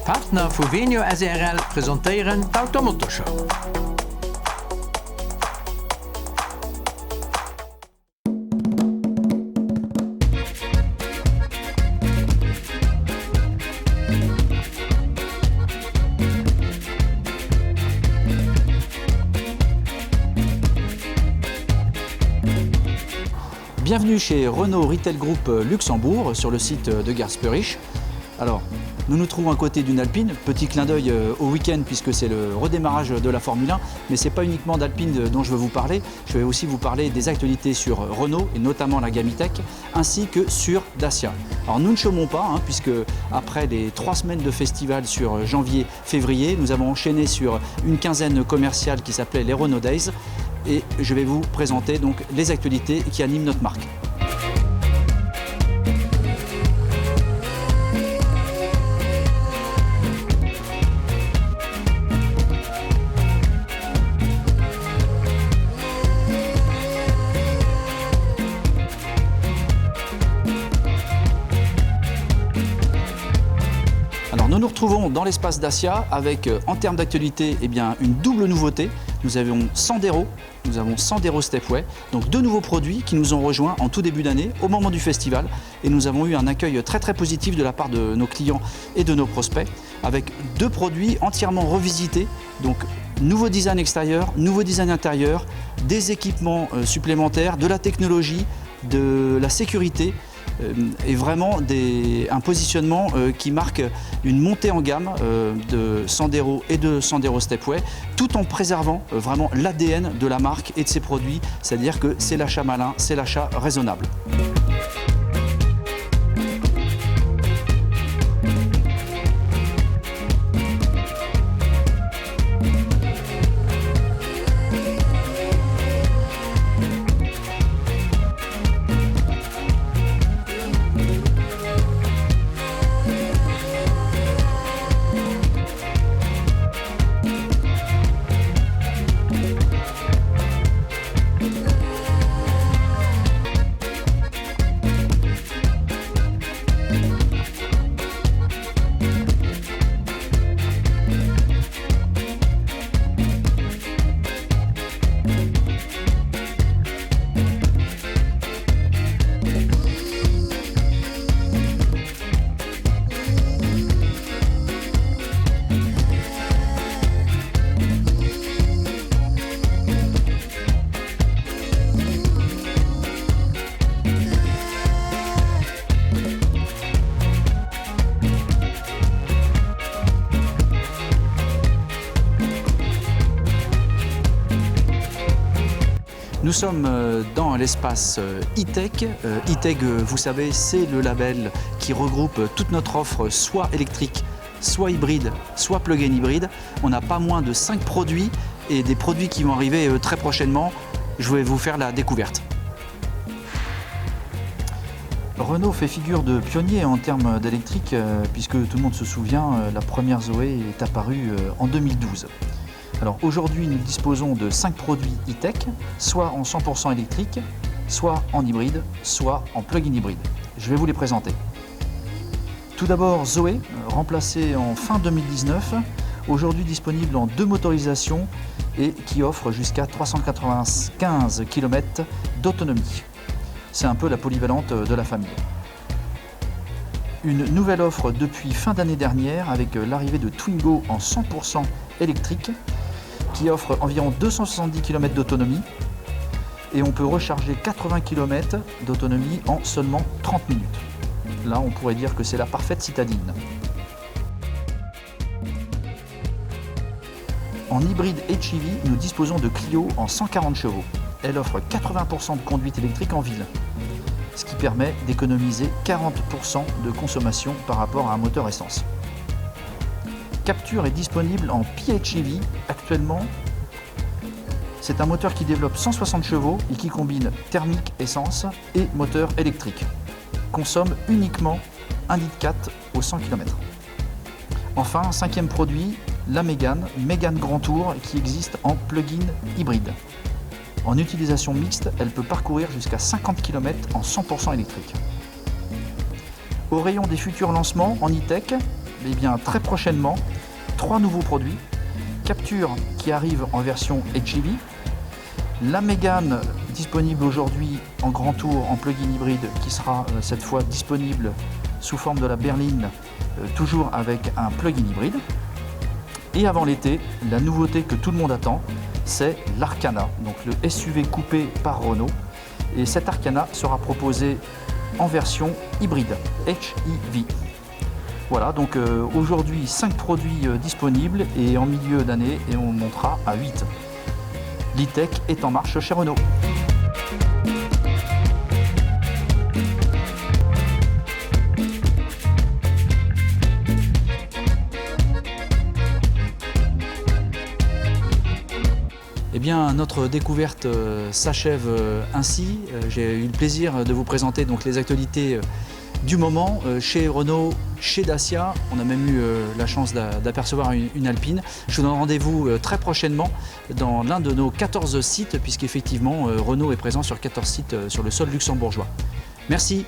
Partner für Venio SRL präsentieren d'Automotoshow. Bienvenue chez Renault Retail Group Luxembourg sur le site de Garsperich. Alors, nous nous trouvons à côté d'une Alpine, petit clin d'œil au week-end puisque c'est le redémarrage de la Formule 1, mais ce n'est pas uniquement d'Alpine dont je veux vous parler, je vais aussi vous parler des actualités sur Renault et notamment la gamme E-Tech, ainsi que sur Dacia. Alors nous ne chômons pas, puisque après les 3 semaines de festival sur janvier-février, nous avons enchaîné sur une quinzaine commerciale qui s'appelait les Renault Days, et je vais vous présenter donc les actualités qui animent notre marque. Alors nous nous retrouvons dans l'espace Dacia avec en termes d'actualité une double nouveauté. Nous avons Sandero, nous avons Sandero Stepway, donc 2 nouveaux produits qui nous ont rejoints en tout début d'année au moment du festival, et nous avons eu un accueil très positif de la part de nos clients et de nos prospects avec 2 produits entièrement revisités, donc nouveau design extérieur, nouveau design intérieur, des équipements supplémentaires, de la technologie, de la sécurité, et vraiment un positionnement qui marque une montée en gamme de Sandero et de Sandero Stepway, tout en préservant vraiment l'ADN de la marque et de ses produits, c'est-à-dire que c'est l'achat malin, c'est l'achat raisonnable. Nous sommes dans l'espace E-Tech. E-Tech, vous savez, c'est le label qui regroupe toute notre offre, soit électrique, soit hybride, soit plug-in hybride. On n'a pas moins de 5 produits et des produits qui vont arriver très prochainement. Je vais vous faire la découverte. Renault fait figure de pionnier en termes d'électrique, puisque tout le monde se souvient, la première Zoé est apparue en 2012. Alors aujourd'hui, nous disposons de 5 produits E-Tech, soit en 100% électrique, soit en hybride, soit en plug-in hybride. Je vais vous les présenter. Tout d'abord Zoé, remplacée en fin 2019, aujourd'hui disponible en 2 motorisations et qui offre jusqu'à 395 km d'autonomie. C'est un peu la polyvalente de la famille. Une nouvelle offre depuis fin d'année dernière avec l'arrivée de Twingo en 100% électrique, qui offre environ 270 km d'autonomie et on peut recharger 80 km d'autonomie en seulement 30 minutes. Là, on pourrait dire que c'est la parfaite citadine. En hybride HEV, nous disposons de Clio en 140 chevaux. Elle offre 80% de conduite électrique en ville, ce qui permet d'économiser 40% de consommation par rapport à un moteur essence. Capture est disponible en PHEV actuellement. C'est un moteur qui développe 160 chevaux et qui combine thermique essence et moteur électrique. Consomme uniquement 1,4 litre au 100 km. Enfin, 5e produit, la Mégane Grand Tour qui existe en plug-in hybride. En utilisation mixte, elle peut parcourir jusqu'à 50 km en 100% électrique. Au rayon des futurs lancements en E-Tech, eh bien, très prochainement 3 nouveaux produits. Capture qui arrive en version HEV, la Mégane disponible aujourd'hui en grand tour en plug-in hybride qui sera cette fois disponible sous forme de la berline, toujours avec un plug-in hybride. Et avant l'été, la nouveauté que tout le monde attend, c'est l'Arcana, donc le SUV coupé par Renault. Et cet Arcana sera proposé en version hybride, HEV. Voilà, donc aujourd'hui 5 produits disponibles et en milieu d'année, et on montera à 8. L'e-Tech est en marche chez Renault. Eh bien, notre découverte s'achève ainsi. J'ai eu le plaisir de vous présenter donc les actualités du moment chez Renault, chez Dacia. On a même eu la chance d'apercevoir une Alpine. Je vous donne rendez-vous très prochainement dans l'un de nos 14 sites, puisqu'effectivement Renault est présent sur 14 sites sur le sol luxembourgeois. Merci.